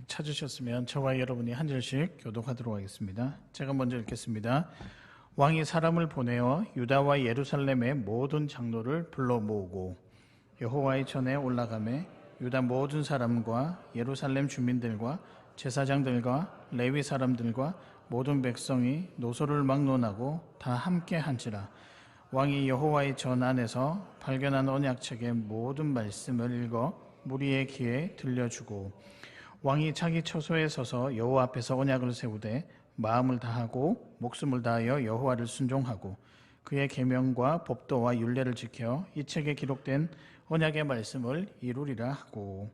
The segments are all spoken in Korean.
찾으셨으면 저와 여러분이 한 절씩 교독하도록 하겠습니다. 제가 먼저 읽겠습니다. 왕이 사람을 보내어 유다와 예루살렘의 모든 장로를 불러 모으고 여호와의 전에 올라가매 유다 모든 사람과 예루살렘 주민들과 제사장들과 레위 사람들과 모든 백성이 노소를 막론하고 다 함께 한지라. 왕이 여호와의 전 안에서 발견한 언약책의 모든 말씀을 읽어 무리의 귀에 들려주고 왕이 자기 처소에 서서 여호와 앞에서 언약을 세우되 마음을 다하고 목숨을 다하여 여호와를 순종하고 그의 계명과 법도와 율례를 지켜 이 책에 기록된 언약의 말씀을 이루리라 하고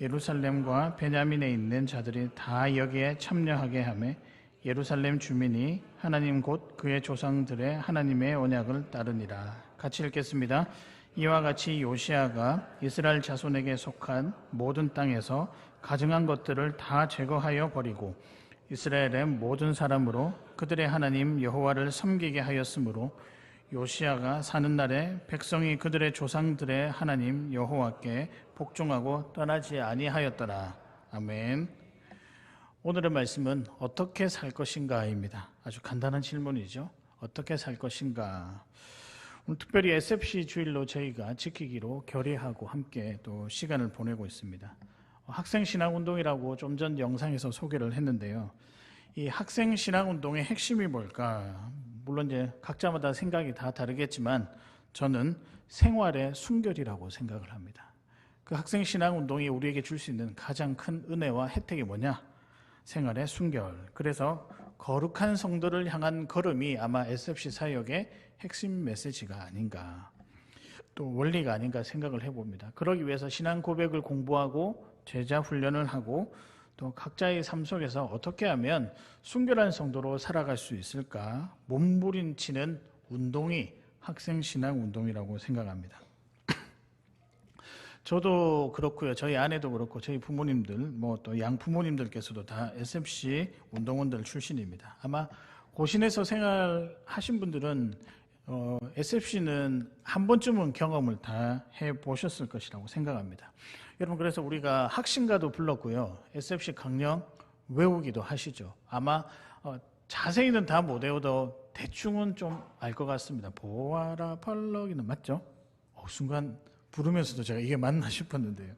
예루살렘과 베냐민에 있는 자들이 다 여기에 참여하게 하며 예루살렘 주민이 하나님 곧 그의 조상들의 하나님의 언약을 따르니라. 같이 읽겠습니다. 이와 같이 요시야가 이스라엘 자손에게 속한 모든 땅에서 가증한 것들을 다 제거하여 버리고 이스라엘의 모든 사람으로 그들의 하나님 여호와를 섬기게 하였으므로 요시야가 사는 날에 백성이 그들의 조상들의 하나님 여호와께 복종하고 떠나지 아니하였더라. 아멘. 오늘의 말씀은 어떻게 살 것인가입니다. 아주 간단한 질문이죠. 어떻게 살 것인가. 오늘 특별히 SFC 주일로 저희가 지키기로 결의하고 함께 또 시간을 보내고 있습니다. 학생신앙운동이라고 좀 전 영상에서 소개를 했는데요. 이 학생신앙운동의 핵심이 뭘까? 물론 이제 각자마다 생각이 다 다르겠지만 저는 생활의 순결이라고 생각을 합니다. 그 학생신앙운동이 우리에게 줄 수 있는 가장 큰 은혜와 혜택이 뭐냐? 생활의 순결. 그래서 거룩한 성도를 향한 걸음이 아마 SFC 사역의 핵심 메시지가 아닌가, 또 원리가 아닌가 생각을 해봅니다. 그러기 위해서 신앙 고백을 공부하고 제자 훈련을 하고 또 각자의 삶 속에서 어떻게 하면 순결한 성도로 살아갈 수 있을까 몸부림치는 운동이 학생신앙 운동이라고 생각합니다. 저도 그렇고요. 저희 아내도 그렇고 저희 부모님들 뭐 또 양부모님들께서도 다 SFC 운동원들 출신입니다. 아마 고신에서 생활하신 분들은 SFC는 한 번쯤은 경험을 다 해보셨을 것이라고 생각합니다. 여러분, 그래서 우리가 학신가도 불렀고요. SFC 강령 외우기도 하시죠. 아마 자세히는 다 못 외워도 대충은 좀 알 것 같습니다. 보아라 펄럭이는 맞죠? 순간 부르면서도 제가 이게 맞나 싶었는데요.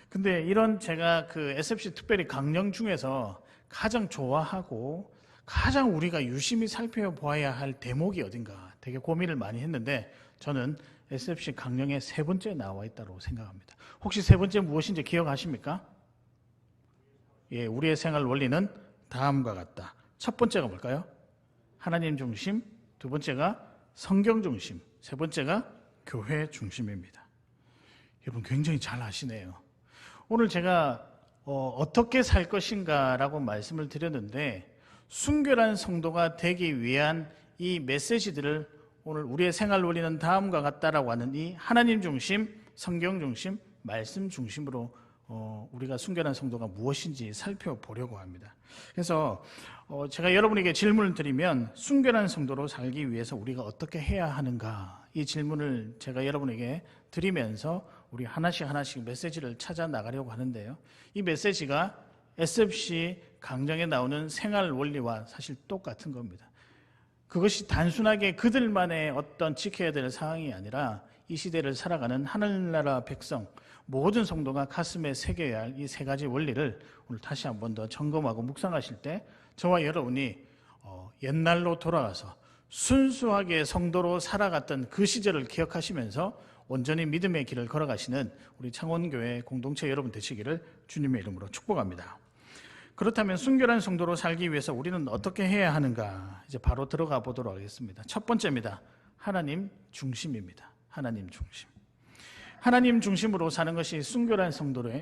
근데 이런 제가 그 SFC 특별히 강령 중에서 가장 좋아하고 가장 우리가 유심히 살펴보아야 할 대목이 어딘가 되게 고민을 많이 했는데 저는 SFC 강령의 세 번째 나와 있다고 생각합니다. 혹시 세 번째 무엇인지 기억하십니까? 예, 우리의 생활 원리는 다음과 같다. 첫 번째가 뭘까요? 하나님 중심, 두 번째가 성경 중심, 세 번째가 교회 중심입니다. 여러분 굉장히 잘 아시네요. 오늘 제가 어떻게 살 것인가 라고 말씀을 드렸는데 순결한 성도가 되기 위한 이 메시지들을 오늘 우리의 생활 원리는 다음과 같다라고 하는 이 하나님 중심, 성경 중심, 말씀 중심으로 우리가 순결한 성도가 무엇인지 살펴보려고 합니다. 그래서 제가 여러분에게 질문을 드리면 순결한 성도로 살기 위해서 우리가 어떻게 해야 하는가, 이 질문을 제가 여러분에게 드리면서 우리 하나씩 메시지를 찾아 나가려고 하는데요. 이 메시지가 SFC 강령에 나오는 생활 원리와 사실 똑같은 겁니다. 그것이 단순하게 그들만의 어떤 지켜야 될 사항이 아니라 이 시대를 살아가는 하늘나라 백성 모든 성도가 가슴에 새겨야 할 이 세 가지 원리를 오늘 다시 한 번 더 점검하고 묵상하실 때 저와 여러분이 옛날로 돌아가서 순수하게 성도로 살아갔던 그 시절을 기억하시면서 온전히 믿음의 길을 걸어가시는 우리 창원교회 공동체 여러분 되시기를 주님의 이름으로 축복합니다. 그렇다면 순결한 성도로 살기 위해서 우리는 어떻게 해야 하는가, 이제 바로 들어가 보도록 하겠습니다. 첫 번째입니다. 하나님 중심입니다. 하나님 중심. 하나님 중심으로 사는 것이 순결한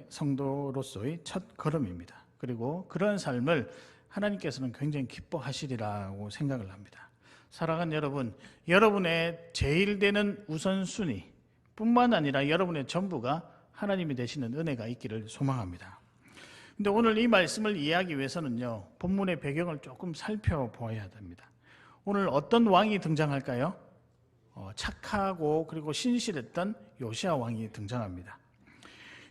성도로서의 첫 걸음입니다. 그리고 그런 삶을 하나님께서는 굉장히 기뻐하시리라고 생각을 합니다. 사랑하는 여러분, 여러분의 제일 되는 우선순위 뿐만 아니라 여러분의 전부가 하나님이 되시는 은혜가 있기를 소망합니다. 근데 오늘 이 말씀을 이해하기 위해서는요, 본문의 배경을 조금 살펴보아야 됩니다. 오늘 어떤 왕이 등장할까요? 착하고 그리고 신실했던 요시야 왕이 등장합니다.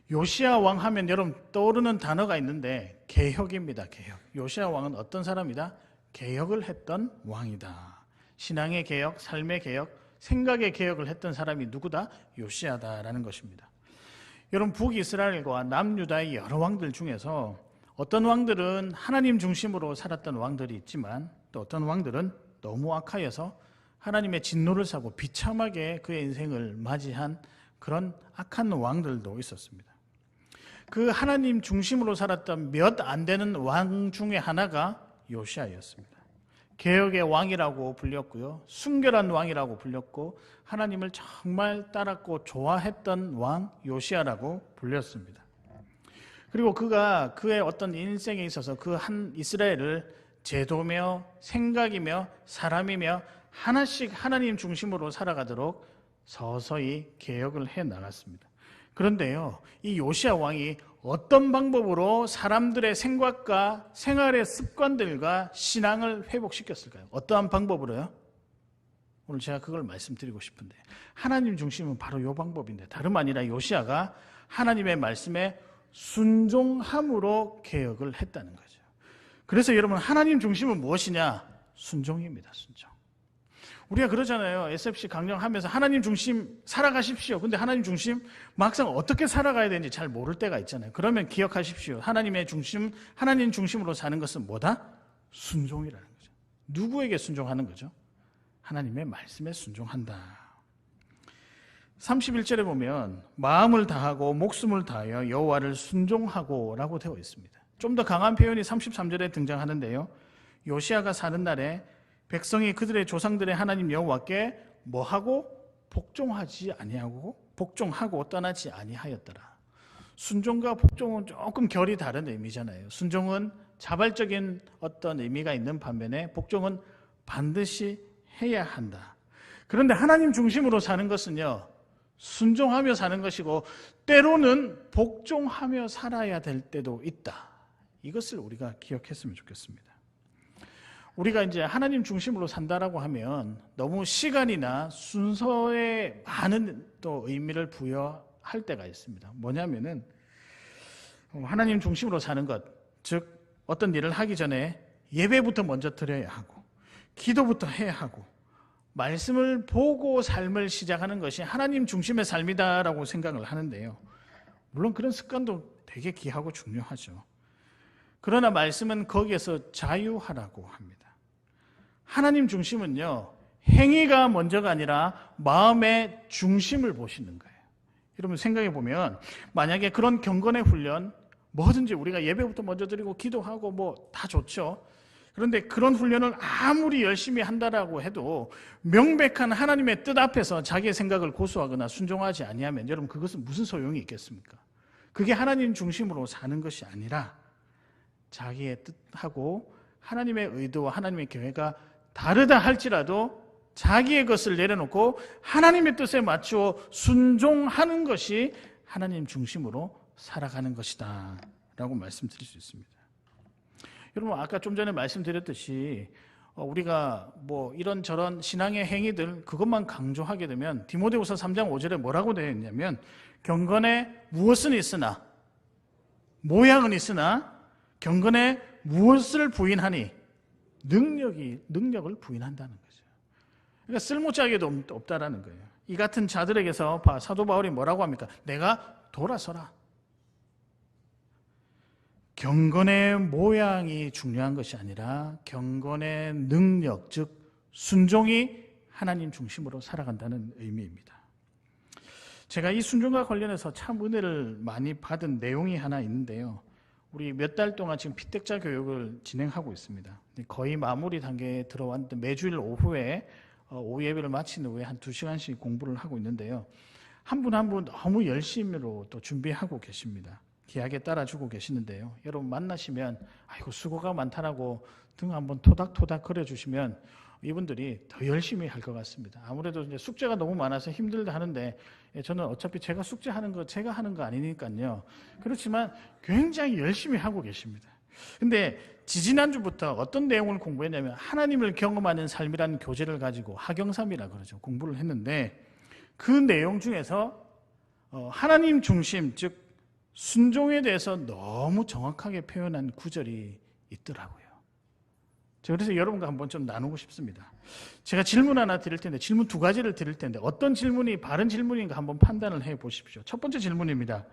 요시야 왕 하면 여러분 떠오르는 단어가 있는데 개혁입니다. 개혁. 요시야 왕은 어떤 사람이다? 개혁을 했던 왕이다. 신앙의 개혁, 삶의 개혁, 생각의 개혁을 했던 사람이 누구다? 요시야다라는 것입니다. 여러분 북이스라엘과 남유다의 여러 왕들 중에서 어떤 왕들은 하나님 중심으로 살았던 왕들이 있지만 또 어떤 왕들은 너무 악하여서 하나님의 진노를 사고 비참하게 그의 인생을 맞이한 그런 악한 왕들도 있었습니다. 그 하나님 중심으로 살았던 몇 안 되는 왕 중에 하나가 요시야였습니다. 개혁의 왕이라고 불렸고요, 순결한 왕이라고 불렸고 하나님을 정말 따랐고 좋아했던 왕 요시야라고 불렸습니다. 그리고 그가 그의 어떤 인생에 있어서 그 한 이스라엘을 제도며 생각이며 사람이며 하나씩 하나님 중심으로 살아가도록 서서히 개혁을 해 나갔습니다. 그런데요, 이 요시야 왕이 어떤 방법으로 사람들의 생각과 생활의 습관들과 신앙을 회복시켰을까요? 어떠한 방법으로요? 오늘 제가 그걸 말씀드리고 싶은데, 하나님 중심은 바로 이 방법인데 다름 아니라 요시야가 하나님의 말씀에 순종함으로 개혁을 했다는 거죠. 그래서 여러분, 하나님 중심은 무엇이냐? 순종입니다. 순종. 우리가 그러잖아요. SFC 강령하면서 하나님 중심 살아가십시오. 근데 하나님 중심 막상 어떻게 살아가야 되는지 잘 모를 때가 있잖아요. 그러면 기억하십시오. 하나님의 중심, 하나님 중심으로 사는 것은 뭐다? 순종이라는 거죠. 누구에게 순종하는 거죠? 하나님의 말씀에 순종한다. 31절에 보면 마음을 다하고 목숨을 다하여 여호와를 순종하고 라고 되어 있습니다. 좀 더 강한 표현이 33절에 등장하는데요, 요시야가 사는 날에 백성이 그들의 조상들의 하나님 여호와께 뭐하고? 복종하지 아니하고 복종하고 떠나지 아니하였더라. 순종과 복종은 조금 결이 다른 의미잖아요. 순종은 자발적인 어떤 의미가 있는 반면에 복종은 반드시 해야 한다. 그런데 하나님 중심으로 사는 것은요, 순종하며 사는 것이고 때로는 복종하며 살아야 될 때도 있다. 이것을 우리가 기억했으면 좋겠습니다. 우리가 이제 하나님 중심으로 산다라고 하면 너무 시간이나 순서에 많은 또 의미를 부여할 때가 있습니다. 뭐냐면은 하나님 중심으로 사는 것, 즉 어떤 일을 하기 전에 예배부터 먼저 드려야 하고 기도부터 해야 하고 말씀을 보고 삶을 시작하는 것이 하나님 중심의 삶이다라고 생각을 하는데요, 물론 그런 습관도 되게 귀하고 중요하죠. 그러나 말씀은 거기에서 자유하라고 합니다. 하나님 중심은요, 행위가 먼저가 아니라 마음의 중심을 보시는 거예요. 여러분 생각해 보면 만약에 그런 경건의 훈련, 뭐든지 우리가 예배부터 먼저 드리고 기도하고 뭐 다 좋죠. 그런데 그런 훈련을 아무리 열심히 한다라고 해도 명백한 하나님의 뜻 앞에서 자기의 생각을 고수하거나 순종하지 아니하면 여러분 그것은 무슨 소용이 있겠습니까? 그게 하나님 중심으로 사는 것이 아니라 자기의 뜻하고 하나님의 의도와 하나님의 계획가 다르다 할지라도 자기의 것을 내려놓고 하나님의 뜻에 맞추어 순종하는 것이 하나님 중심으로 살아가는 것이다 라고 말씀드릴 수 있습니다. 여러분 아까 좀 전에 말씀드렸듯이 우리가 뭐 이런저런 신앙의 행위들 그것만 강조하게 되면 디모데후서 3장 5절에 뭐라고 되어 있냐면 경건에 무엇은 있으나 모양은 있으나 경건에 무엇을 부인하니 능력을 부인한다는 거죠. 그러니까 쓸모자기도 없다라는 거예요. 이 같은 자들에게서 사도 바울이 뭐라고 합니까? 내가 돌아서라. 경건의 모양이 중요한 것이 아니라 경건의 능력, 즉 순종이 하나님 중심으로 살아간다는 의미입니다. 제가 이 순종과 관련해서 참 은혜를 많이 받은 내용이 하나 있는데요, 우리 몇 달 동안 지금 피택자 교육을 진행하고 있습니다. 거의 마무리 단계에 들어왔는데 매주일 오후에 오후 예배를 마친 후에 한 2시간씩 공부를 하고 있는데요, 한 분 한 분 너무 열심히로 또 준비하고 계십니다. 기하게 따라주고 계시는데요, 여러분 만나시면 아이고 수고가 많다라고 등 한번 토닥토닥 그려주시면 이분들이 더 열심히 할 것 같습니다. 아무래도 이제 숙제가 너무 많아서 힘들다 하는데 저는 어차피 제가 숙제하는 거 제가 하는 거 아니니까요. 그렇지만 굉장히 열심히 하고 계십니다. 근데 지지난주부터 어떤 내용을 공부했냐면 하나님을 경험하는 삶이라는 교재를 가지고 하경삼이라 그러죠. 공부를 했는데 그 내용 중에서 하나님 중심, 즉 순종에 대해서 너무 정확하게 표현한 구절이 있더라고요. 제가 그래서 여러분과 한번 좀 나누고 싶습니다. 제가 질문 하나 드릴 텐데, 질문 두 가지를 드릴 텐데 어떤 질문이 바른 질문인가 한번 판단을 해 보십시오. 첫 번째 질문입니다.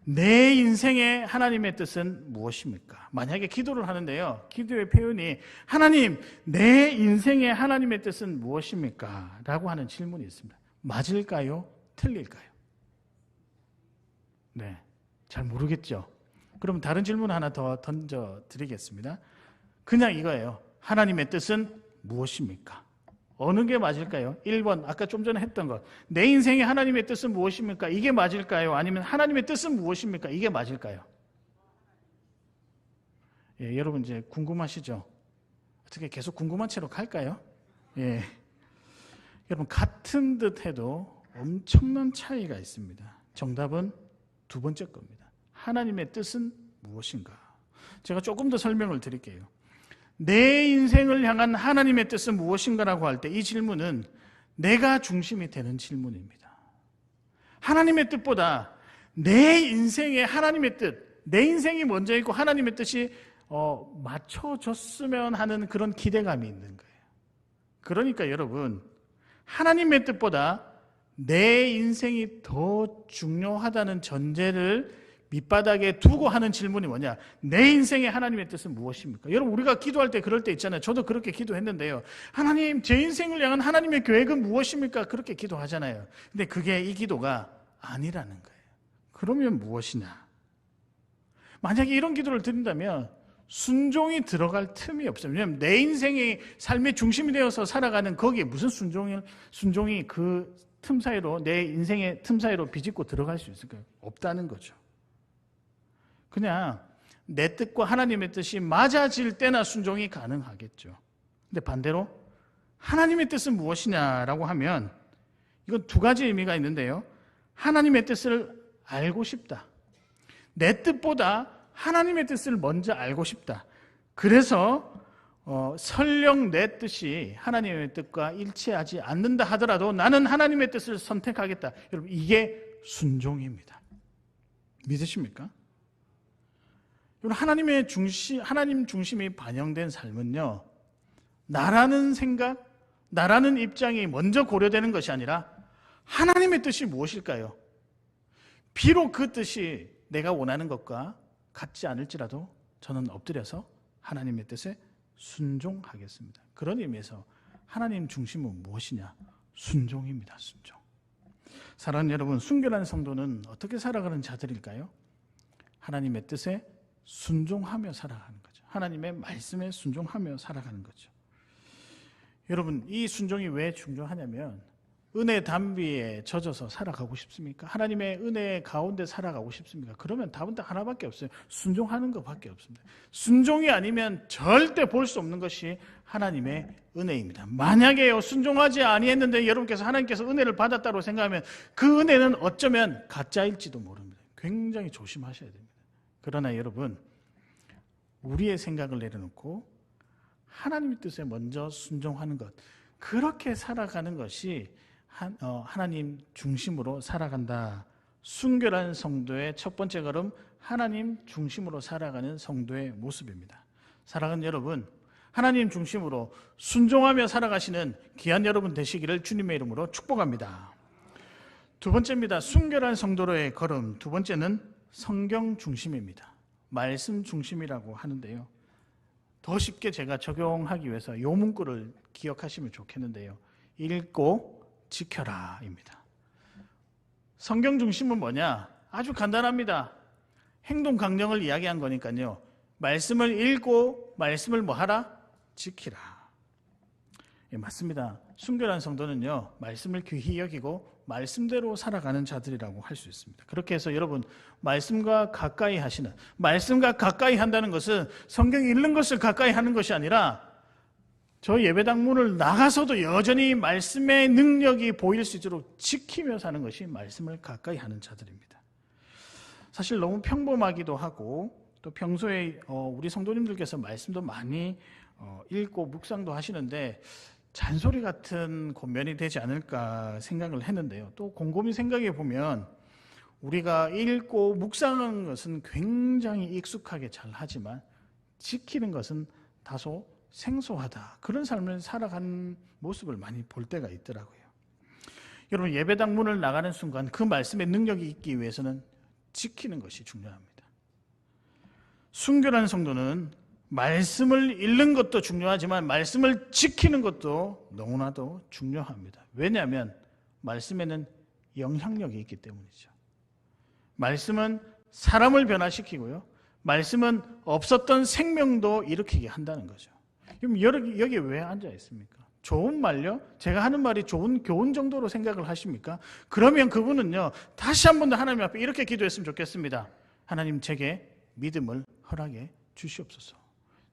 내 인생의 하나님의 뜻은 무엇입니까? 만약에 기도를 하는데요, 기도의 표현이 하나님, 내 인생의 하나님의 뜻은 무엇입니까? 라고 하는 질문이 있습니다. 맞을까요? 틀릴까요? 네, 잘 모르겠죠. 그럼 다른 질문 하나 더 던져 드리겠습니다. 그냥 이거예요. 하나님의 뜻은 무엇입니까? 어느 게 맞을까요? 1번, 아까 좀 전에 했던 것. 내 인생의 하나님의 뜻은 무엇입니까? 이게 맞을까요? 아니면 하나님의 뜻은 무엇입니까? 이게 맞을까요? 예, 여러분 이제 궁금하시죠? 어떻게 계속 궁금한 채로 갈까요? 예. 여러분, 같은 듯 해도 엄청난 차이가 있습니다. 정답은 두 번째 겁니다. 하나님의 뜻은 무엇인가? 제가 조금 더 설명을 드릴게요. 내 인생을 향한 하나님의 뜻은 무엇인가라고 할 때 이 질문은 내가 중심이 되는 질문입니다. 하나님의 뜻보다 내 인생의 하나님의 뜻, 내 인생이 먼저 있고 하나님의 뜻이 맞춰졌으면 하는 그런 기대감이 있는 거예요. 그러니까 여러분, 하나님의 뜻보다 내 인생이 더 중요하다는 전제를 밑바닥에 두고 하는 질문이 뭐냐? 내 인생의 하나님의 뜻은 무엇입니까? 여러분, 우리가 기도할 때 그럴 때 있잖아요. 저도 그렇게 기도했는데요. 하나님, 제 인생을 향한 하나님의 계획은 무엇입니까? 그렇게 기도하잖아요. 근데 그게 이 기도가 아니라는 거예요. 그러면 무엇이냐? 만약에 이런 기도를 드린다면 순종이 들어갈 틈이 없어요. 왜냐하면 내 인생이 삶의 중심이 되어서 살아가는 거기에 무슨 순종이 그 틈 사이로, 내 인생의 틈 사이로 비집고 들어갈 수 있을까요? 없다는 거죠. 그냥 내 뜻과 하나님의 뜻이 맞아질 때나 순종이 가능하겠죠. 근데 반대로 하나님의 뜻은 무엇이냐라고 하면 이건 두 가지 의미가 있는데요. 하나님의 뜻을 알고 싶다. 내 뜻보다 하나님의 뜻을 먼저 알고 싶다. 그래서 설령 내 뜻이 하나님의 뜻과 일치하지 않는다 하더라도 나는 하나님의 뜻을 선택하겠다. 여러분, 이게 순종입니다. 믿으십니까? 하나님 중심이 반영된 삶은요, 나라는 생각, 나라는 입장이 먼저 고려되는 것이 아니라 하나님의 뜻이 무엇일까요? 비록 그 뜻이 내가 원하는 것과 같지 않을지라도 저는 엎드려서 하나님의 뜻에 순종하겠습니다. 그런 의미에서 하나님 중심은 무엇이냐? 순종입니다. 순종. 사랑하는 여러분, 순결한 성도는 어떻게 살아가는 자들일까요? 하나님의 뜻에 순종하며 살아가는 거죠. 하나님의 말씀에 순종하며 살아가는 거죠. 여러분, 이 순종이 왜 중요하냐면 은혜 담비에 젖어서 살아가고 싶습니까? 하나님의 은혜 가운데 살아가고 싶습니까? 그러면 답은 딱 하나밖에 없어요. 순종하는 것밖에 없습니다. 순종이 아니면 절대 볼 수 없는 것이 하나님의 은혜입니다. 만약에요, 순종하지 아니했는데 여러분께서 하나님께서 은혜를 받았다고 생각하면 그 은혜는 어쩌면 가짜일지도 모릅니다. 굉장히 조심하셔야 됩니다. 그러나 여러분, 우리의 생각을 내려놓고 하나님의 뜻에 먼저 순종하는 것, 그렇게 살아가는 것이 하나님 중심으로 살아간다. 순결한 성도의 첫 번째 걸음, 하나님 중심으로 살아가는 성도의 모습입니다. 사랑하는 여러분, 하나님 중심으로 순종하며 살아가시는 귀한 여러분 되시기를 주님의 이름으로 축복합니다. 두 번째입니다. 순결한 성도로의 걸음. 두 번째는 성경 중심입니다. 말씀 중심이라고 하는데요. 더 쉽게 제가 적용하기 위해서 이 문구를 기억하시면 좋겠는데요. 읽고 지켜라입니다. 성경 중심은 뭐냐? 아주 간단합니다. 행동 강령을 이야기한 거니까요. 말씀을 읽고 말씀을 뭐 하라? 지키라. 예, 맞습니다. 순결한 성도는요, 말씀을 귀히 여기고 말씀대로 살아가는 자들이라고 할 수 있습니다. 그렇게 해서 여러분, 말씀과 가까이 하시는, 말씀과 가까이 한다는 것은 성경 읽는 것을 가까이 하는 것이 아니라 저 예배당 문을 나가서도 여전히 말씀의 능력이 보일 수 있도록 지키며 사는 것이 말씀을 가까이 하는 자들입니다. 사실 너무 평범하기도 하고 또 평소에 우리 성도님들께서 말씀도 많이 읽고 묵상도 하시는데 잔소리 같은 권면이 되지 않을까 생각을 했는데요. 또 곰곰이 생각해 보면 우리가 읽고 묵상하는 것은 굉장히 익숙하게 잘 하지만 지키는 것은 다소 생소하다. 그런 삶을 살아가는 모습을 많이 볼 때가 있더라고요. 여러분, 예배당 문을 나가는 순간 그 말씀의 능력이 있기 위해서는 지키는 것이 중요합니다. 순결한 성도는 말씀을 읽는 것도 중요하지만 말씀을 지키는 것도 너무나도 중요합니다. 왜냐하면 말씀에는 영향력이 있기 때문이죠. 말씀은 사람을 변화시키고요. 말씀은 없었던 생명도 일으키게 한다는 거죠. 그럼 여기 왜 앉아 있습니까? 좋은 말요? 제가 하는 말이 좋은 교훈 정도로 생각을 하십니까? 그러면 그분은요, 다시 한 번 더 하나님 앞에 이렇게 기도했으면 좋겠습니다. 하나님, 제게 믿음을 허락해 주시옵소서.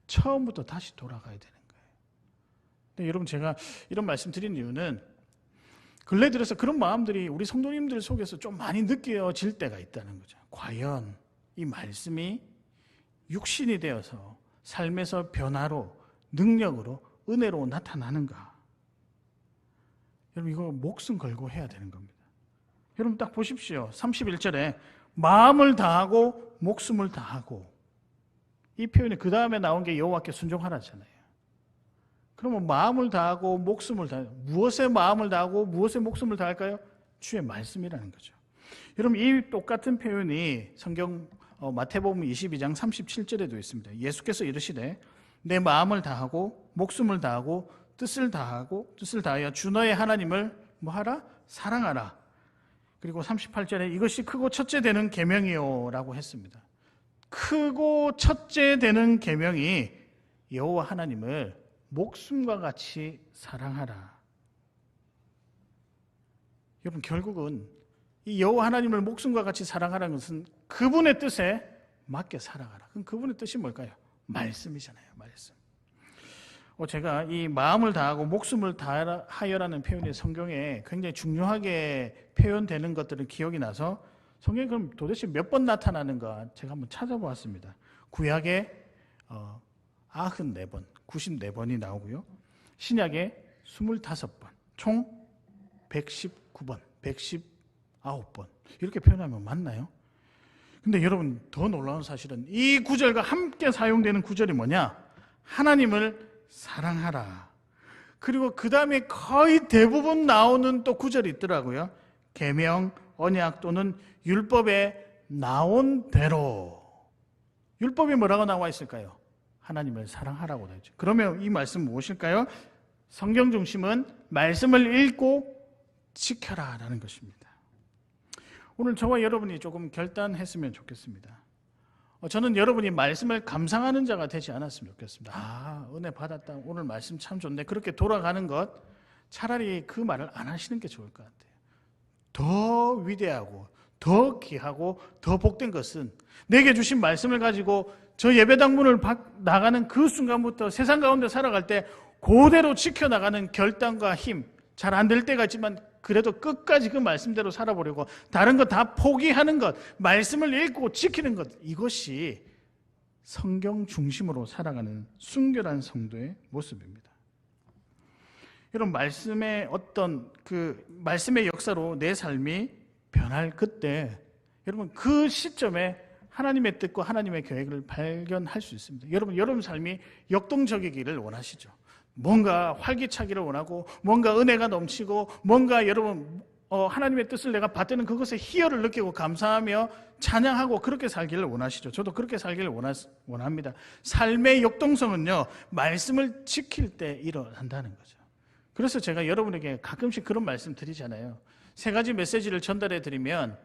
처음부터 다시 돌아가야 되는 거예요. 근데 여러분, 제가 이런 말씀 드린 이유는 근래 들어서 그런 마음들이 우리 성도님들 속에서 좀 많이 느껴질 때가 있다는 거죠. 과연 이 말씀이 육신이 되어서 삶에서 변화로, 능력으로, 은혜로 나타나는가? 여러분, 이거 목숨 걸고 해야 되는 겁니다. 여러분, 딱 보십시오. 31절에 마음을 다하고 목숨을 다하고, 이 표현이 그 다음에 나온 게 여호와께 순종하라잖아요. 그러면 마음을 다하고 목숨을 다하고, 무엇에 마음을 다하고 무엇에 목숨을 다할까요? 주의 말씀이라는 거죠. 여러분, 이 똑같은 표현이 성경 마태복음 22장 37절에도 있습니다. 예수께서 이르시되 내 마음을 다하고 목숨을 다하고 뜻을 다하여 주 너의 하나님을 뭐하라? 사랑하라. 그리고 38절에 이것이 크고 첫째 되는 계명이요 라고 했습니다. 크고 첫째 되는 계명이 여호와 하나님을 목숨과 같이 사랑하라. 여러분, 결국은 이 여호와 하나님을 목숨과 같이 사랑하라는 것은 그분의 뜻에 맞게 살아가라. 그럼 그분의 뜻이 뭘까요? 말씀이잖아요. 말씀. 제가 이 마음을 다하고 목숨을 다하여라는 표현이 성경에 굉장히 중요하게 표현되는 것들은 기억이 나서 성경이 그럼 도대체 몇 번 나타나는가 제가 한번 찾아보았습니다. 구약에 94번, 94번이 나오고요. 신약에 25번, 총 119번, 119번 이렇게 표현하면 맞나요? 근데 여러분, 더 놀라운 사실은 이 구절과 함께 사용되는 구절이 뭐냐? 하나님을 사랑하라. 그리고 그 다음에 거의 대부분 나오는 또 구절이 있더라고요. 계명, 언약 또는 율법에 나온 대로. 율법이 뭐라고 나와 있을까요? 하나님을 사랑하라고 되죠. 그러면 이 말씀 무엇일까요? 성경 중심은 말씀을 읽고 지켜라라는 것입니다. 오늘 저와 여러분이 조금 결단했으면 좋겠습니다. 저는 여러분이 말씀을 감상하는 자가 되지 않았으면 좋겠습니다. 은혜 받았다. 오늘 말씀 참 좋네. 그렇게 돌아가는 것, 차라리 그 말을 안 하시는 게 좋을 것 같아요. 더 위대하고 더 귀하고 더 복된 것은 내게 주신 말씀을 가지고 저 예배당 문을 나가는 그 순간부터 세상 가운데 살아갈 때 그대로 지켜나가는 결단과 힘, 잘 안 될 때가 있지만 그래도 끝까지 그 말씀대로 살아보려고 다른 것 다 포기하는 것, 말씀을 읽고 지키는 것, 이것이 성경 중심으로 살아가는 순결한 성도의 모습입니다. 여러분, 말씀의 말씀의 역사로 내 삶이 변할 그때, 여러분 그 시점에 하나님의 뜻과 하나님의 계획을 발견할 수 있습니다. 여러분 삶이 역동적이기를 원하시죠. 뭔가 활기차기를 원하고 뭔가 은혜가 넘치고 뭔가 여러분 하나님의 뜻을 내가 받드는 그것에 희열을 느끼고 감사하며 찬양하고 그렇게 살기를 원하시죠. 저도 그렇게 살기를 원합니다. 삶의 역동성은요, 말씀을 지킬 때 일어난다는 거죠. 그래서 제가 여러분에게 가끔씩 그런 말씀 드리잖아요. 3가지 메시지를 전달해 드리면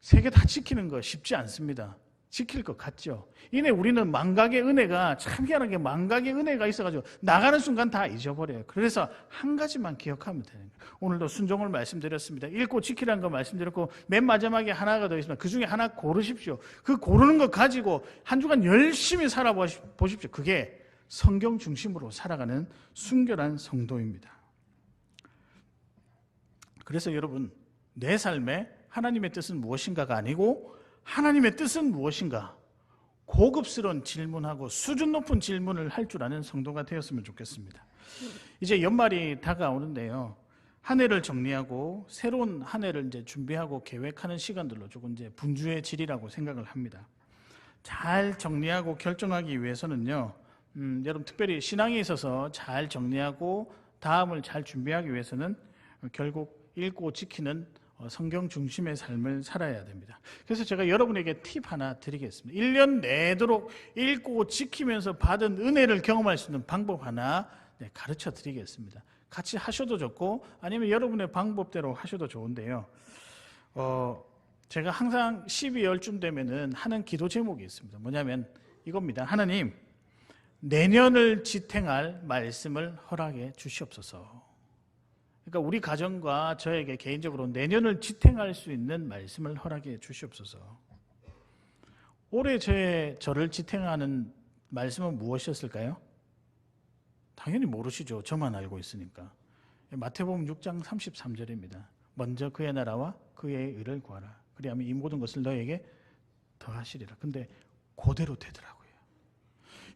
3개 다 지키는 거 쉽지 않습니다. 지킬 것 같죠. 이내 우리는 망각의 은혜가, 참 희한하게 망각의 은혜가 있어가지고 나가는 순간 다 잊어버려요. 그래서 한 가지만 기억하면 되는 거예요. 오늘도 순종을 말씀드렸습니다. 읽고 지키라는 거 말씀드렸고 맨 마지막에 하나가 더 있습니다. 그 중에 하나 고르십시오. 그 고르는 거 가지고 한 주간 열심히 살아보십시오. 그게 성경 중심으로 살아가는 순결한 성도입니다. 그래서 여러분, 내 삶에 하나님의 뜻은 무엇인가가 아니고 하나님의 뜻은 무엇인가? 고급스러운 질문하고 수준 높은 질문을 할 줄 아는 성도가 되었으면 좋겠습니다. 이제 연말이 다가오는데요. 한 해를 정리하고 새로운 한 해를 이제 준비하고 계획하는 시간들로 조금 이제 분주의 질이라고 생각을 합니다. 잘 정리하고 결정하기 위해서는요, 여러분 특별히 신앙에 있어서 잘 정리하고 다음을 잘 준비하기 위해서는 결국 읽고 지키는 성경 중심의 삶을 살아야 됩니다. 그래서 제가 여러분에게 팁 하나 드리겠습니다. 1년 내도록 읽고 지키면서 받은 은혜를 경험할 수 있는 방법 하나 가르쳐 드리겠습니다. 같이 하셔도 좋고 아니면 여러분의 방법대로 하셔도 좋은데요. 제가 항상 12월쯤 되면은 하는 기도 제목이 있습니다. 뭐냐면 이겁니다. 하나님, 내년을 지탱할 말씀을 허락해 주시옵소서. 그러니까 우리 가정과 저에게 개인적으로 내년을 지탱할 수 있는 말씀을 허락해 주시옵소서. 올해 저를 지탱하는 말씀은 무엇이었을까요? 당연히 모르시죠. 저만 알고 있으니까. 마태복음 6장 33절입니다. 먼저 그의 나라와 그의 의를 구하라. 그리하면 이 모든 것을 너에게 더하시리라. 근데 그대로 되더라고요.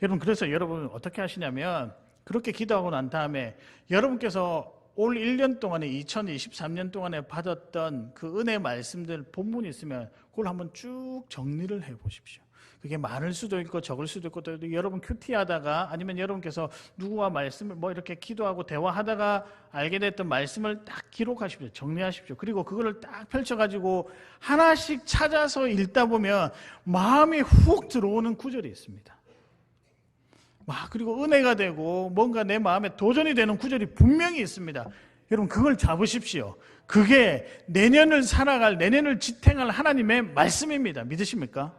여러분, 그래서 여러분 어떻게 하시냐면 그렇게 기도하고 난 다음에 여러분께서 올 1년 동안에 2023년 동안에 받았던 그 은혜 말씀들 본문이 있으면 그걸 한번 쭉 정리를 해 보십시오. 그게 많을 수도 있고 적을 수도 있고 또 여러분 큐티하다가 아니면 여러분께서 누구와 말씀을 뭐 이렇게 기도하고 대화하다가 알게 됐던 말씀을 딱 기록하십시오. 정리하십시오. 그리고 그거를 딱 펼쳐가지고 하나씩 찾아서 읽다 보면 마음이 훅 들어오는 구절이 있습니다. 그리고 은혜가 되고 뭔가 내 마음에 도전이 되는 구절이 분명히 있습니다. 여러분 그걸 잡으십시오. 그게 내년을 살아갈, 내년을 지탱할 하나님의 말씀입니다. 믿으십니까?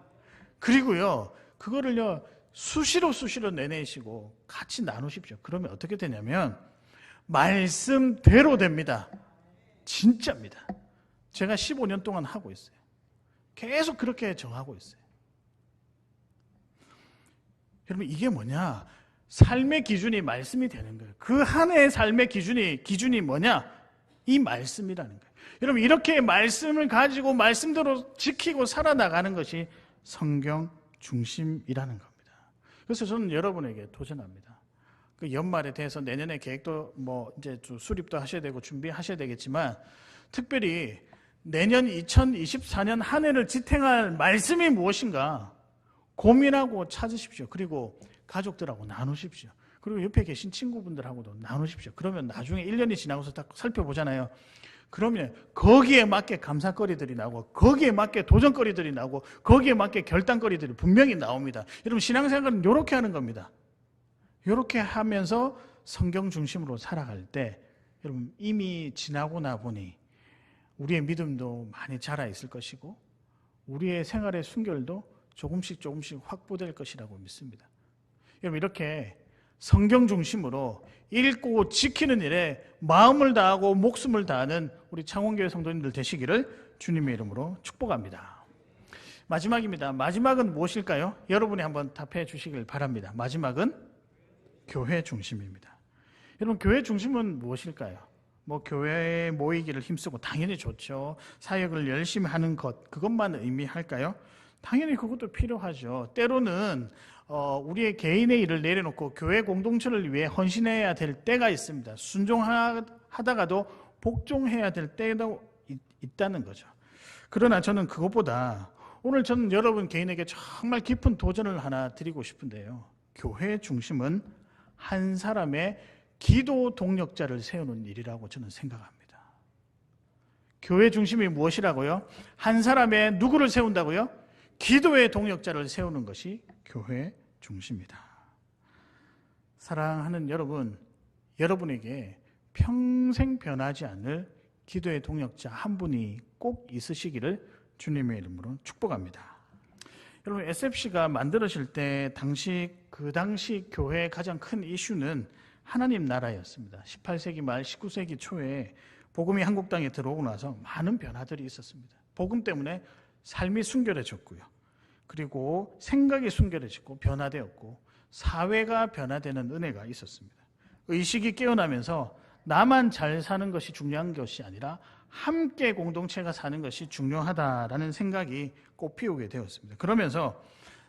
그리고요, 그거를요, 수시로 내내시고 같이 나누십시오. 그러면 어떻게 되냐면, 말씀대로 됩니다. 진짜입니다. 제가 15년 동안 하고 있어요. 계속 그렇게 정하고 있어요. 여러분, 이게 뭐냐? 삶의 기준이 말씀이 되는 거예요. 그 한 해의 삶의 기준이 뭐냐? 이 말씀이라는 거예요. 여러분, 이렇게 말씀을 가지고 말씀대로 지키고 살아나가는 것이 성경 중심이라는 겁니다. 그래서 저는 여러분에게 도전합니다. 그 연말에 대해서 내년의 계획도 뭐 이제 수립도 하셔야 되고 준비하셔야 되겠지만 특별히 내년 2024년 한 해를 지탱할 말씀이 무엇인가 고민하고 찾으십시오. 그리고 가족들하고 나누십시오. 그리고 옆에 계신 친구분들하고도 나누십시오. 그러면 나중에 1년이 지나고서 딱 살펴보잖아요. 그러면 거기에 맞게 감사거리들이 나오고 거기에 맞게 도전거리들이 나오고 거기에 맞게 결단거리들이 분명히 나옵니다. 여러분 신앙생활은 이렇게 하는 겁니다. 이렇게 하면서 성경 중심으로 살아갈 때 여러분 이미 지나고 나 보니 우리의 믿음도 많이 자라 있을 것이고 우리의 생활의 순결도 조금씩 확보될 것이라고 믿습니다. 여러분 이렇게 성경 중심으로 읽고 지키는 일에 마음을 다하고 목숨을 다하는 우리 창원교회 성도님들 되시기를 주님의 이름으로 축복합니다. 마지막입니다. 마지막은 무엇일까요? 여러분이 한번 답해 주시길 바랍니다. 마지막은 교회 중심입니다. 여러분 교회 중심은 무엇일까요? 뭐 교회에 모이기를 힘쓰고 당연히 좋죠. 사역을 열심히 하는 것 그것만 의미할까요? 당연히 그것도 필요하죠. 때로는 우리의 개인의 일을 내려놓고 교회 공동체를 위해 헌신해야 될 때가 있습니다. 순종하다가도 복종해야 될 때도 있다는 거죠. 그러나 저는 그것보다 오늘 저는 여러분 개인에게 정말 깊은 도전을 하나 드리고 싶은데요. 교회 중심은 한 사람의 기도 동력자를 세우는 일이라고 저는 생각합니다. 교회 중심이 무엇이라고요? 한 사람의 누구를 세운다고요? 기도의 동력자를 세우는 것이 교회 중심이다. 사랑하는 여러분, 여러분에게 평생 변하지 않을 기도의 동력자 한 분이 꼭 있으시기를 주님의 이름으로 축복합니다. 여러분 SFC가 만들어질 때 그 당시 교회의 가장 큰 이슈는 하나님 나라였습니다. 18세기 말 19세기 초에 복음이 한국 땅에 들어오고 나서 많은 변화들이 있었습니다. 복음 때문에 삶이 순결해졌고요. 그리고 생각이 순결해지고 변화되었고 사회가 변화되는 은혜가 있었습니다. 의식이 깨어나면서 나만 잘 사는 것이 중요한 것이 아니라 함께 공동체가 사는 것이 중요하다라는 생각이 꽃피우게 되었습니다. 그러면서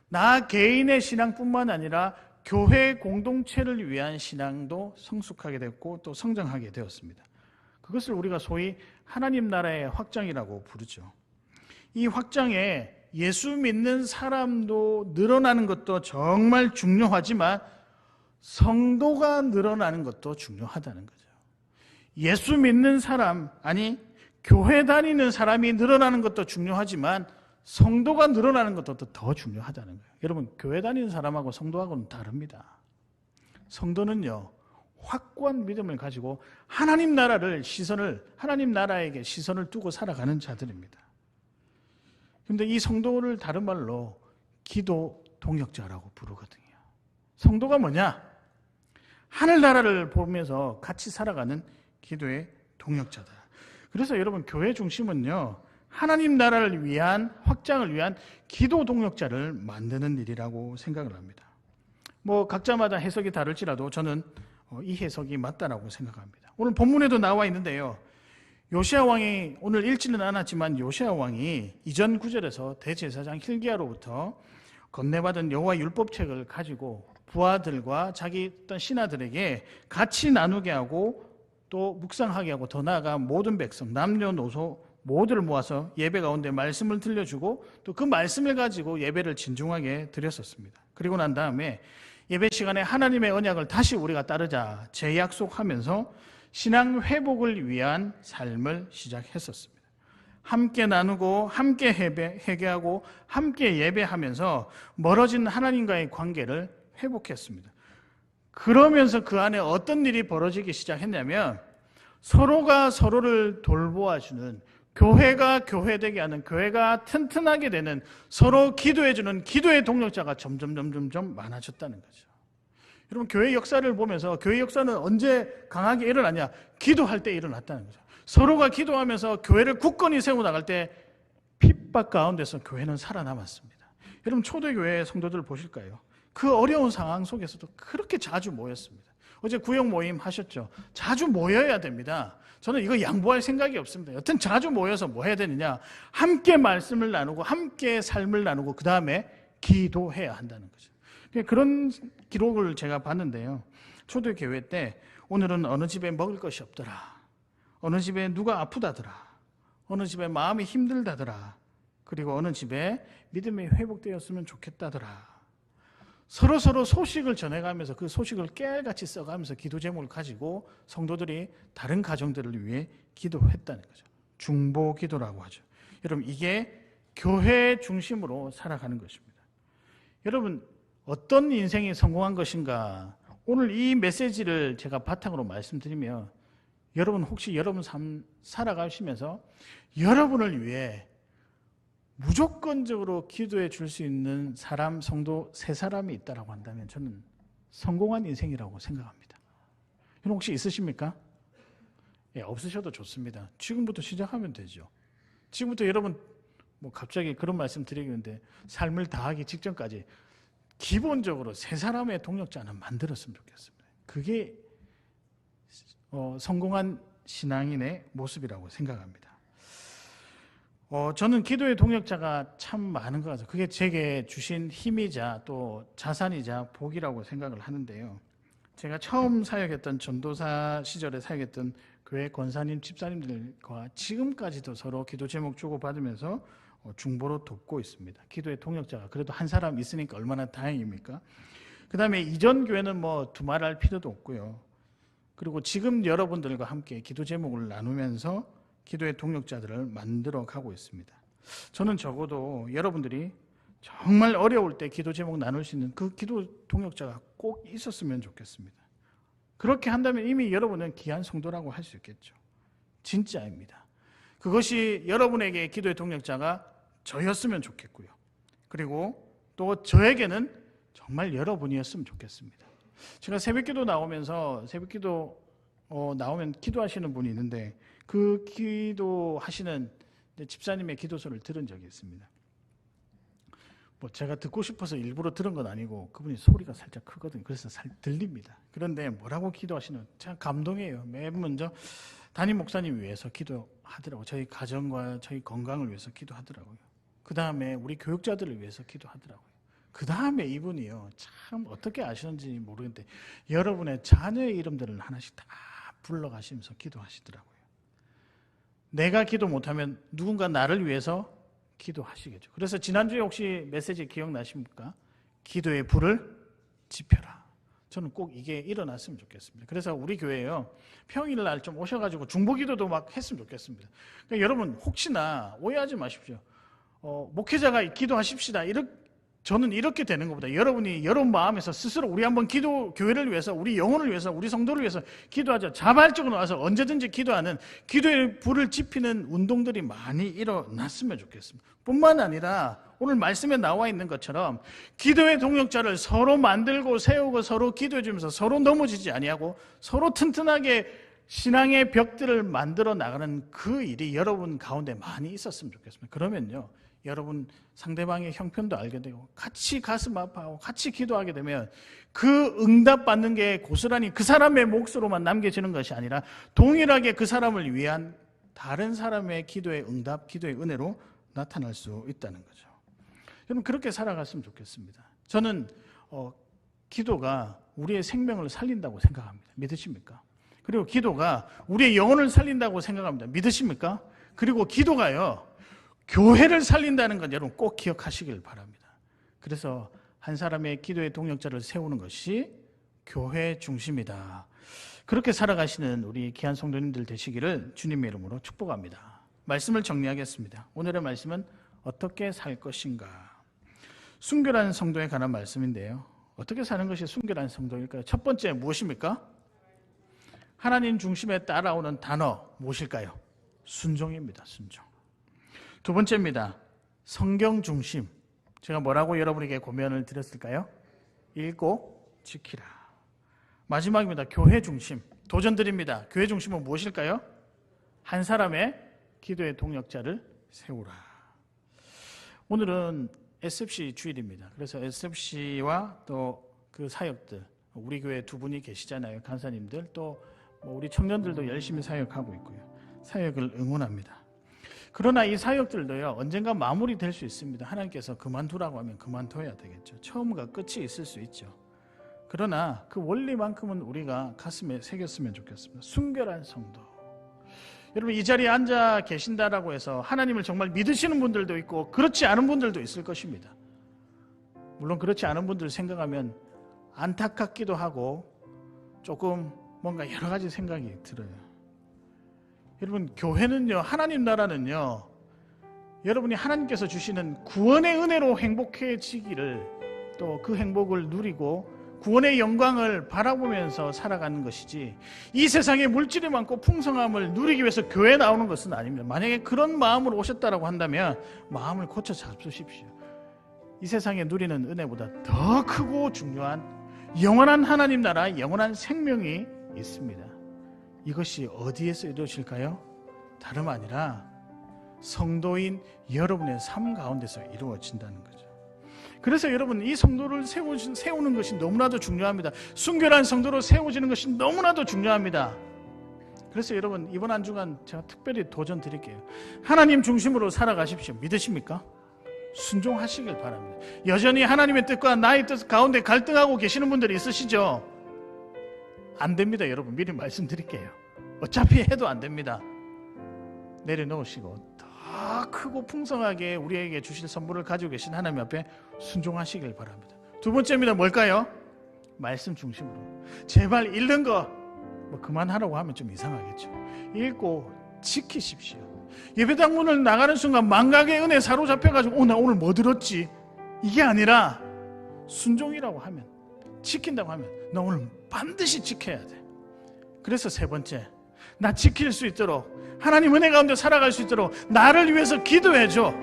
나 개인의 신앙뿐만 아니라 교회 공동체를 위한 신앙도 성숙하게 됐고 또 성장하게 되었습니다. 그것을 우리가 소위 하나님 나라의 확장이라고 부르죠. 이 확장에 예수 믿는 사람도 늘어나는 것도 정말 중요하지만 성도가 늘어나는 것도 중요하다는 거죠. 예수 믿는 사람, 아니 교회 다니는 사람이 늘어나는 것도 중요하지만 성도가 늘어나는 것도 더 중요하다는 거예요. 여러분, 교회 다니는 사람하고 성도하고는 다릅니다. 성도는요, 확고한 믿음을 가지고 하나님 나라에게 시선을 두고 살아가는 자들입니다. 그런데 이 성도를 다른 말로 기도 동역자라고 부르거든요. 성도가 뭐냐? 하늘나라를 보면서 같이 살아가는 기도의 동역자다. 그래서 여러분, 교회 중심은요, 하나님 나라를 위한, 확장을 위한 기도 동역자를 만드는 일이라고 생각을 합니다. 각자마다 해석이 다를지라도 저는 이 해석이 맞다라고 생각합니다. 오늘 본문에도 나와 있는데요, 요시야 왕이, 오늘 읽지는 않았지만 요시야 왕이 이전 구절에서 대제사장 hil기야로부터 건네받은 여호와 율법책을 가지고 부하들과 자기 어떤 신하들에게 같이 나누게 하고 또 묵상하게 하고, 더 나아가 모든 백성 남녀노소 모두를 모아서 예배 가운데 말씀을 들려주고 또 그 말씀을 가지고 예배를 진중하게 드렸었습니다. 그리고 난 다음에 예배 시간에 하나님의 언약을 다시 우리가 따르자 재약속하면서 신앙 회복을 위한 삶을 시작했었습니다. 함께 나누고 함께 회개하고 함께 예배하면서 멀어진 하나님과의 관계를 회복했습니다. 그러면서 그 안에 어떤 일이 벌어지기 시작했냐면 서로가 서로를 돌보아주는, 교회가 교회되게 하는, 교회가 튼튼하게 되는, 서로 기도해주는 기도의 동력자가 점점 많아졌다는 거죠. 여러분, 교회 역사를 보면서 교회 역사는 언제 강하게 일어나냐? 기도할 때 일어났다는 거죠. 서로가 기도하면서 교회를 굳건히 세워나갈 때 핍박 가운데서 교회는 살아남았습니다. 여러분, 초대교회 성도들 보실까요? 그 어려운 상황 속에서도 그렇게 자주 모였습니다. 어제 구역 모임 하셨죠? 자주 모여야 됩니다. 저는 이거 양보할 생각이 없습니다. 여튼 자주 모여서 뭐 해야 되느냐? 함께 말씀을 나누고 함께 삶을 나누고 그 다음에 기도해야 한다는 거죠. 그런 기록을 제가 봤는데요, 초대교회 때 오늘은 어느 집에 먹을 것이 없더라, 어느 집에 누가 아프다더라, 어느 집에 마음이 힘들다더라, 그리고 어느 집에 믿음이 회복되었으면 좋겠다더라. 서로 소식을 전해가면서 그 소식을 깨알같이 써가면서 기도 제목을 가지고 성도들이 다른 가정들을 위해 기도했다는 거죠. 중보 기도라고 하죠. 여러분, 이게 교회 중심으로 살아가는 것입니다. 여러분, 어떤 인생이 성공한 것인가? 오늘 이 메시지를 제가 바탕으로 말씀드리면 여러분, 혹시 여러분 삶 살아가시면서 여러분을 위해 무조건적으로 기도해 줄 수 있는 사람, 성도 3사람이 있다고 한다면 저는 성공한 인생이라고 생각합니다. 여러분, 혹시 있으십니까? 예, 없으셔도 좋습니다. 지금부터 시작하면 되죠. 지금부터 여러분, 갑자기 그런 말씀 드리겠는데 삶을 다하기 직전까지 기본적으로 3사람의 동력자는 만들었으면 좋겠습니다. 그게 성공한 신앙인의 모습이라고 생각합니다. 저는 기도의 동력자가 참 많은 것 같아요. 그게 제게 주신 힘이자 또 자산이자 복이라고 생각을 하는데요. 제가 처음 사역했던 전도사 시절에 사역했던 교회 권사님, 집사님들과 지금까지도 서로 기도 제목 주고받으면서 중보로 돕고 있습니다. 기도의 동력자가 그래도 한 사람 있으니까 얼마나 다행입니까? 그 다음에 이전 교회는 두말할 필요도 없고요. 그리고 지금 여러분들과 함께 기도 제목을 나누면서 기도의 동력자들을 만들어 가고 있습니다. 저는 적어도 여러분들이 정말 어려울 때 기도 제목 나눌 수 있는 그 기도 동력자가 꼭 있었으면 좋겠습니다. 그렇게 한다면 이미 여러분은 귀한 성도라고 할 수 있겠죠. 진짜입니다. 그것이 여러분에게 기도의 동력자가 저였으면 좋겠고요. 그리고 또 저에게는 정말 여러분이었으면 좋겠습니다. 제가 새벽기도 나오면서 나오면 기도하시는 분이 있는데 그 기도하시는 집사님의 기도서를 들은 적이 있습니다. 제가 듣고 싶어서 일부러 들은 건 아니고 그분이 소리가 살짝 크거든요. 그래서 들립니다. 그런데 뭐라고 기도하시는, 참 감동이에요. 맨 먼저 담임 목사님 위해서 기도하더라고요. 저희 가정과 저희 건강을 위해서 기도하더라고요. 그 다음에 우리 교육자들을 위해서 기도하더라고요. 그 다음에 이분이요, 참 어떻게 아시는지 모르겠는데 여러분의 자녀의 이름들을 하나씩 다 불러가시면서 기도하시더라고요. 내가 기도 못하면 누군가 나를 위해서 기도하시겠죠. 그래서 지난주에 혹시 메시지 기억나십니까? 기도의 불을 지펴라. 저는 꼭 이게 일어났으면 좋겠습니다. 그래서 우리 교회에요, 평일날 좀 오셔가지고 중보기도도 막 했으면 좋겠습니다. 그러니까 여러분 혹시나 오해하지 마십시오. 목회자가 기도하십시다. 저는 이렇게 되는 것보다 여러분이 여러분 마음에서 스스로 우리 한번 교회를 위해서, 우리 영혼을 위해서, 우리 성도를 위해서 기도하자. 자발적으로 와서 언제든지 기도하는, 기도의 불을 지피는 운동들이 많이 일어났으면 좋겠습니다. 뿐만 아니라 오늘 말씀에 나와 있는 것처럼 기도의 동역자를 서로 만들고 세우고 서로 기도해 주면서 서로 넘어지지 아니하고 서로 튼튼하게 신앙의 벽들을 만들어 나가는 그 일이 여러분 가운데 많이 있었으면 좋겠습니다. 그러면요, 여러분 상대방의 형편도 알게 되고 같이 가슴 아파하고 같이 기도하게 되면 그 응답받는 게 고스란히 그 사람의 몫으로만 남겨지는 것이 아니라 동일하게 그 사람을 위한 다른 사람의 기도의 응답, 기도의 은혜로 나타날 수 있다는 거죠. 여러분 그렇게 살아갔으면 좋겠습니다. 저는 기도가 우리의 생명을 살린다고 생각합니다. 믿으십니까? 그리고 기도가 우리의 영혼을 살린다고 생각합니다. 믿으십니까? 그리고 기도가요, 교회를 살린다는 건 여러분 꼭 기억하시길 바랍니다. 그래서 한 사람의 기도의 동역자를 세우는 것이 교회 중심이다. 그렇게 살아가시는 우리 귀한 성도님들 되시기를 주님의 이름으로 축복합니다. 말씀을 정리하겠습니다. 오늘의 말씀은 어떻게 살 것인가. 순결한 성도에 관한 말씀인데요. 어떻게 사는 것이 순결한 성도일까요? 첫 번째 무엇입니까? 하나님 중심에 따라오는 단어 무엇일까요? 순종입니다. 순종. 두 번째입니다. 성경 중심. 제가 뭐라고 여러분에게 고면을 드렸을까요? 읽고 지키라. 마지막입니다. 교회 중심. 도전 드립니다. 교회 중심은 무엇일까요? 한 사람의 기도의 동역자를 세우라. 오늘은 SFC 주일입니다. 그래서 SFC와 또 그 사역들, 우리 교회 두 분이 계시잖아요. 간사님들, 또 우리 청년들도 열심히 사역하고 있고요. 사역을 응원합니다. 그러나 이 사역들도요, 언젠가 마무리될 수 있습니다. 하나님께서 그만두라고 하면 그만둬야 되겠죠. 처음과 끝이 있을 수 있죠. 그러나 그 원리만큼은 우리가 가슴에 새겼으면 좋겠습니다. 순결한 성도. 여러분 이 자리에 앉아 계신다라고 해서 하나님을 정말 믿으시는 분들도 있고 그렇지 않은 분들도 있을 것입니다. 물론 그렇지 않은 분들 생각하면 안타깝기도 하고 조금 뭔가 여러 가지 생각이 들어요. 여러분 교회는요, 하나님 나라는요, 여러분이 하나님께서 주시는 구원의 은혜로 행복해지기를, 또 그 행복을 누리고 구원의 영광을 바라보면서 살아가는 것이지, 이 세상에 물질이 많고 풍성함을 누리기 위해서 교회에 나오는 것은 아닙니다. 만약에 그런 마음으로 오셨다라고 한다면 마음을 고쳐 잡수십시오. 이 세상에 누리는 은혜보다 더 크고 중요한 영원한 하나님 나라, 영원한 생명이 있습니다. 이것이 어디에서 이루어질까요? 다름 아니라 성도인 여러분의 삶 가운데서 이루어진다는 거죠. 그래서 여러분 이 성도를 세우는 것이 너무나도 중요합니다. 순결한 성도로 세워지는 것이 너무나도 중요합니다. 그래서 여러분 이번 한 주간 제가 특별히 도전 드릴게요. 하나님 중심으로 살아가십시오. 믿으십니까? 순종하시길 바랍니다. 여전히 하나님의 뜻과 나의 뜻 가운데 갈등하고 계시는 분들이 있으시죠? 안 됩니다. 여러분 미리 말씀드릴게요. 어차피 해도 안 됩니다. 내려놓으시고 더 크고 풍성하게 우리에게 주실 선물을 가지고 계신 하나님 앞에 순종하시길 바랍니다. 두 번째입니다. 뭘까요? 말씀 중심으로. 제발 읽는 거 그만하라고 하면 좀 이상하겠죠. 읽고 지키십시오. 예배당 문을 나가는 순간 망각의 은혜 사로잡혀가지고 나 오늘 뭐 들었지? 이게 아니라 순종이라고 하면, 지킨다고 하면 나 오늘 반드시 지켜야 돼. 그래서 세 번째, 나 지킬 수 있도록, 하나님 은혜 가운데 살아갈 수 있도록 나를 위해서 기도해줘.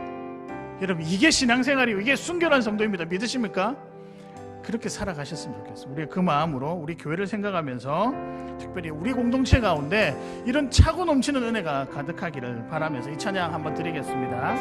여러분 이게 신앙생활이고 이게 순결한 성도입니다. 믿으십니까? 그렇게 살아가셨으면 좋겠습니다. 우리가 그 마음으로 우리 교회를 생각하면서 특별히 우리 공동체 가운데 이런 차고 넘치는 은혜가 가득하기를 바라면서 이 찬양 한번 드리겠습니다.